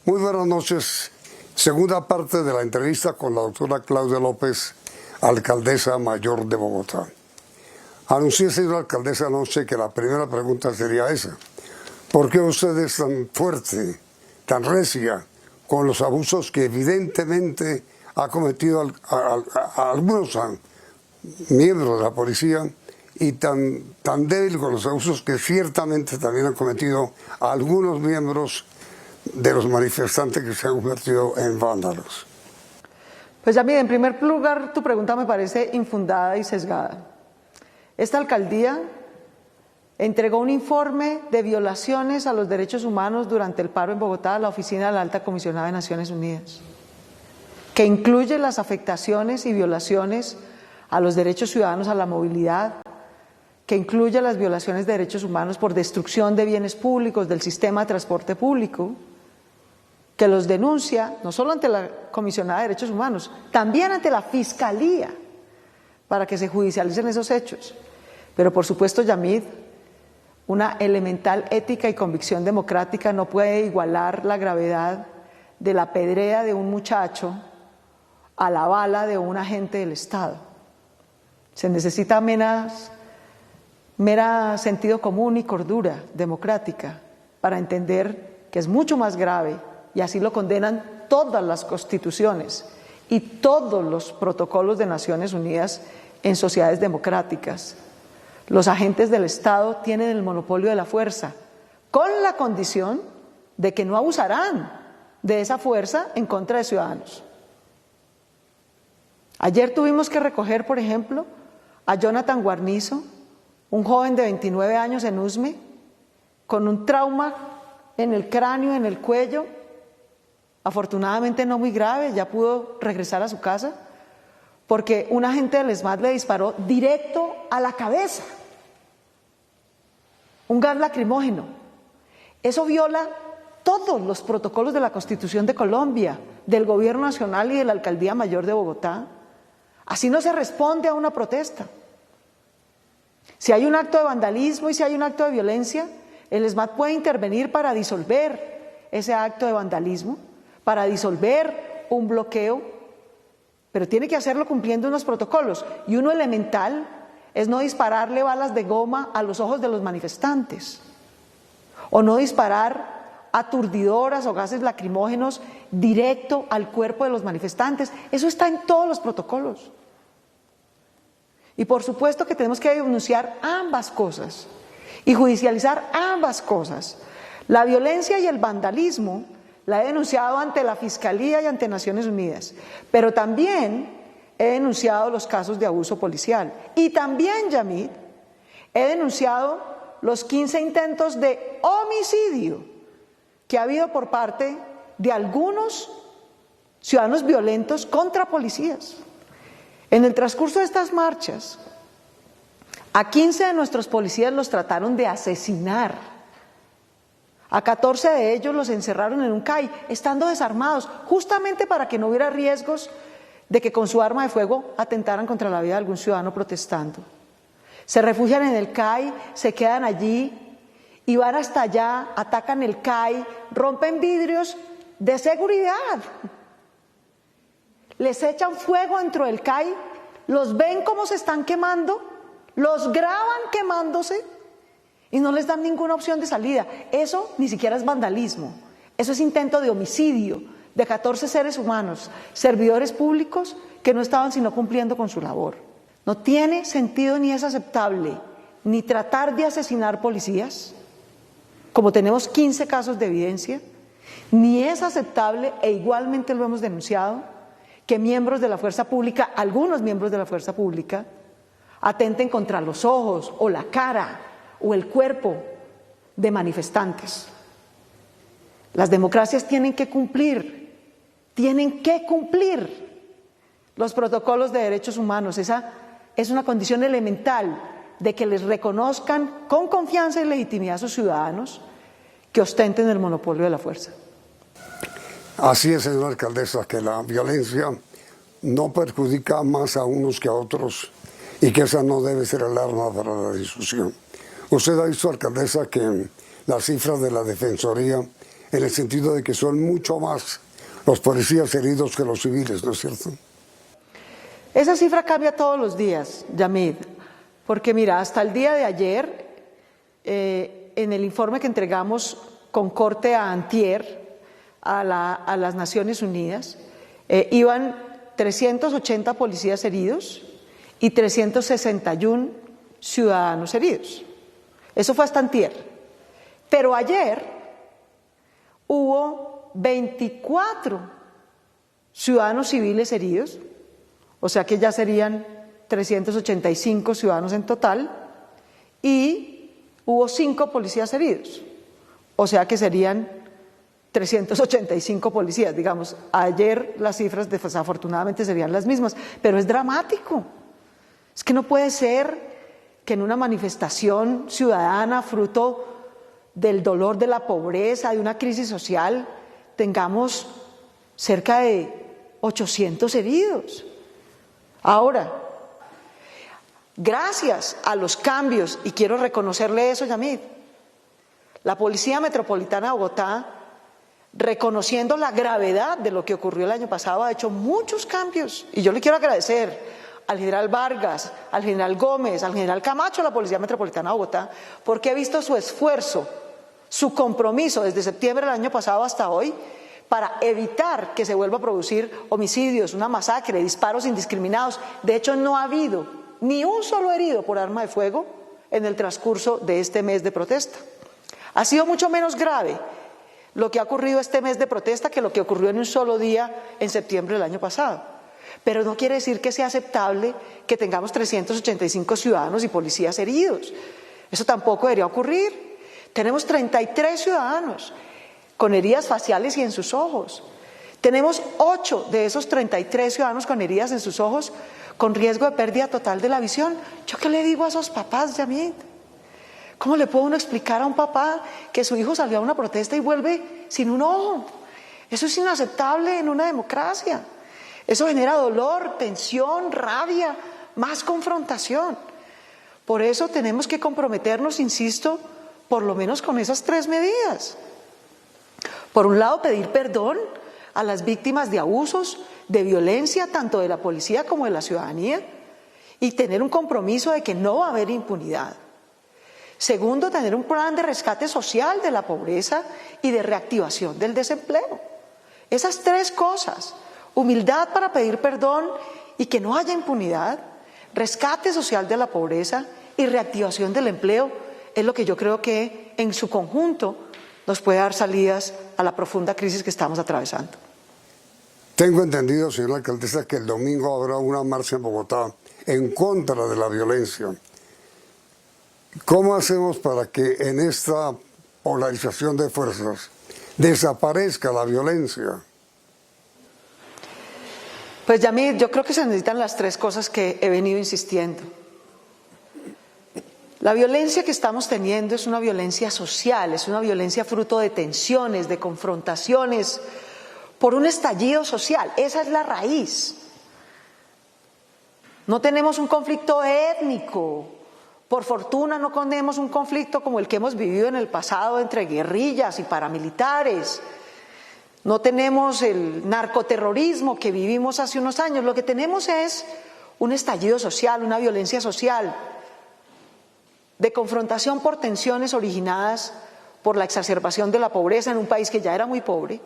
Muy buenas noches. Segunda parte de la entrevista con la doctora Claudia López, alcaldesa mayor de Bogotá. Anuncié, señora alcaldesa, anoche que la primera pregunta sería esa. ¿Por qué usted es tan fuerte, tan recia con los abusos que evidentemente ha cometido a algunos miembros de la policía y tan débil con los abusos que ciertamente también han cometido a algunos miembros de los manifestantes que se han convertido en vándalos? Pues ya mire, en primer lugar, tu pregunta me parece infundada y sesgada. Esta alcaldía entregó un informe de violaciones a los derechos humanos durante el paro en Bogotá a la oficina de la Alta Comisionada de Naciones Unidas, que incluye las afectaciones y violaciones a los derechos ciudadanos a la movilidad, que incluye las violaciones de derechos humanos por destrucción de bienes públicos del sistema de transporte público, que los denuncia no solo ante la Comisionada de Derechos Humanos, también ante la Fiscalía, para que se judicialicen esos hechos. Pero por supuesto, Yamid, una elemental ética y convicción democrática no puede igualar la gravedad de la pedrea de un muchacho a la bala de un agente del Estado. Se necesita mera sentido común y cordura democrática para entender que es mucho más grave, y así lo condenan todas las constituciones y todos los protocolos de Naciones Unidas en sociedades democráticas. Los agentes del Estado tienen el monopolio de la fuerza, con la condición de que no abusarán de esa fuerza en contra de ciudadanos. Ayer tuvimos que recoger, por ejemplo, a Jonathan Guarnizo, un joven de 29 años en Usme, con un trauma en el cráneo, en el cuello, afortunadamente no muy grave, ya pudo regresar a su casa, porque un agente del ESMAD le disparó directo a la cabeza, un gas lacrimógeno. Eso viola todos los protocolos de la Constitución de Colombia, del Gobierno Nacional y de la Alcaldía Mayor de Bogotá. Así no se responde a una protesta. Si hay un acto de vandalismo y si hay un acto de violencia, el ESMAD puede intervenir para disolver ese acto de vandalismo, para disolver un bloqueo, pero tiene que hacerlo cumpliendo unos protocolos. Y uno elemental es no dispararle balas de goma a los ojos de los manifestantes, o no disparar aturdidoras o gases lacrimógenos directo al cuerpo de los manifestantes. Eso está en todos los protocolos. Y por supuesto que tenemos que denunciar ambas cosas y judicializar ambas cosas. La violencia y el vandalismo la he denunciado ante la Fiscalía y ante Naciones Unidas, pero también he denunciado los casos de abuso policial. Y también, Yamid, he denunciado los 15 intentos de homicidio que ha habido por parte de algunos ciudadanos violentos contra policías. En el transcurso de estas marchas, a 15 de nuestros policías los trataron de asesinar. A 14 de ellos los encerraron en un CAI, estando desarmados, justamente para que no hubiera riesgos de que con su arma de fuego atentaran contra la vida de algún ciudadano protestando. Se refugian en el CAI, se quedan allí y van hasta allá, atacan el CAI, rompen vidrios de seguridad, les echan fuego dentro del CAI, los ven cómo se están quemando, los graban quemándose y no les dan ninguna opción de salida. Eso ni siquiera es vandalismo, eso es intento de homicidio de 14 seres humanos, servidores públicos que no estaban sino cumpliendo con su labor. No tiene sentido ni es aceptable ni tratar de asesinar policías, como tenemos 15 casos de evidencia, ni es aceptable, e igualmente lo hemos denunciado, que miembros de la fuerza pública, algunos miembros de la fuerza pública, atenten contra los ojos o la cara o el cuerpo de manifestantes. Las democracias tienen que cumplir los protocolos de derechos humanos. Esa es una condición elemental de que les reconozcan con confianza y legitimidad a sus ciudadanos que ostenten el monopolio de la fuerza. Así es, señora alcaldesa, que la violencia no perjudica más a unos que a otros y que esa no debe ser el arma para la discusión. Usted ha visto, alcaldesa, que las cifras de la Defensoría en el sentido de que son mucho más los policías heridos que los civiles, ¿no es cierto? Esa cifra cambia todos los días, Yamid, porque mira, hasta el día de ayer, en el informe que entregamos con corte a antier a las Naciones Unidas, iban 380 policías heridos y 361 ciudadanos heridos. Eso fue hasta antier. Pero ayer hubo 24 ciudadanos civiles heridos, o sea que ya serían 385 ciudadanos en total, y hubo 5 policías heridos, o sea que serían 385 policías, digamos. Ayer las cifras desafortunadamente serían las mismas, pero es dramático. Es que no puede ser que en una manifestación ciudadana fruto del dolor de la pobreza, de una crisis social, tengamos cerca de 800 heridos. Ahora, gracias a los cambios, y quiero reconocerle eso, Yamid, la Policía Metropolitana de Bogotá, reconociendo la gravedad de lo que ocurrió el año pasado, ha hecho muchos cambios. Y yo le quiero agradecer al general Vargas, al general Gómez, al general Camacho de la Policía Metropolitana de Bogotá, porque he visto su esfuerzo, su compromiso desde septiembre del año pasado hasta hoy para evitar que se vuelva a producir homicidios, una masacre, disparos indiscriminados. De hecho, no ha habido ni un solo herido por arma de fuego en el transcurso de este mes de protesta. Ha sido mucho menos grave lo que ha ocurrido este mes de protesta que lo que ocurrió en un solo día en septiembre del año pasado. Pero no quiere decir que sea aceptable que tengamos 385 ciudadanos y policías heridos. Eso tampoco debería ocurrir. Tenemos 33 ciudadanos con heridas faciales y en sus ojos. Tenemos 8 de esos 33 ciudadanos con heridas en sus ojos con riesgo de pérdida total de la visión. ¿Yo qué le digo a esos papás, Yamid? ¿Cómo le puedo uno explicar a un papá que su hijo salió a una protesta y vuelve sin un ojo? Eso es inaceptable en una democracia. Eso genera dolor, tensión, rabia, más confrontación. Por eso tenemos que comprometernos, insisto, por lo menos con esas 3 medidas. Por un lado, pedir perdón a las víctimas de abusos, de violencia, tanto de la policía como de la ciudadanía, y tener un compromiso de que no va a haber impunidad. Segundo, tener un plan de rescate social de la pobreza y de reactivación del desempleo. Esas 3 cosas, humildad para pedir perdón y que no haya impunidad, rescate social de la pobreza y reactivación del empleo, es lo que yo creo que en su conjunto nos puede dar salidas a la profunda crisis que estamos atravesando. Tengo entendido, señora alcaldesa, que el domingo habrá una marcha en Bogotá en contra de la violencia. ¿Cómo hacemos para que en esta polarización de fuerzas desaparezca la violencia? Pues Yamid, yo creo que se necesitan las 3 cosas que he venido insistiendo. La violencia que estamos teniendo es una violencia social, es una violencia fruto de tensiones, de confrontaciones, por un estallido social. Esa es la raíz. No tenemos un conflicto étnico. Por fortuna no tenemos un conflicto como el que hemos vivido en el pasado entre guerrillas y paramilitares. No tenemos el narcoterrorismo que vivimos hace unos años. Lo que tenemos es un estallido social, una violencia social, de confrontación por tensiones originadas por la exacerbación de la pobreza en un país que ya era muy pobre,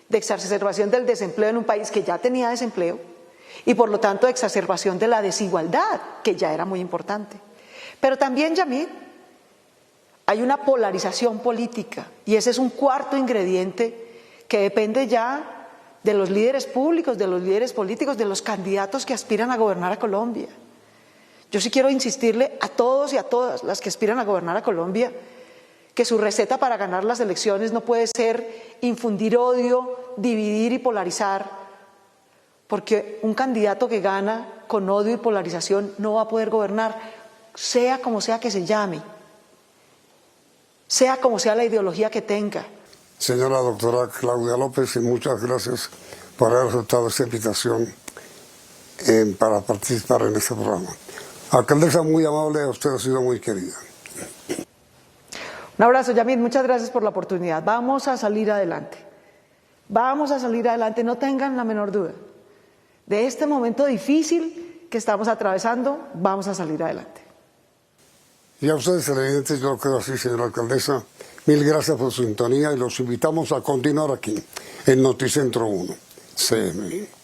de exacerbación del desempleo en un país que ya tenía desempleo y por lo tanto de exacerbación de la desigualdad que ya era muy importante. Pero también, Yamid, hay una polarización política y ese es un cuarto ingrediente que depende ya de los líderes públicos, de los líderes políticos, de los candidatos que aspiran a gobernar a Colombia. Yo sí quiero insistirle a todos y a todas las que aspiran a gobernar a Colombia que su receta para ganar las elecciones no puede ser infundir odio, dividir y polarizar, porque un candidato que gana con odio y polarización no va a poder gobernar, sea como sea que se llame, sea como sea la ideología que tenga. Señora doctora Claudia López, y muchas gracias por haber aceptado esta invitación para participar en este programa. Alcaldesa, muy amable, usted ha sido muy querida. Un abrazo, Yamit, muchas gracias por la oportunidad. Vamos a salir adelante. Vamos a salir adelante, no tengan la menor duda. De este momento difícil que estamos atravesando, vamos a salir adelante. Y a ustedes, televidentes, yo lo quedo así, señora alcaldesa. Mil gracias por su sintonía y los invitamos a continuar aquí en Noticentro 1. CMI.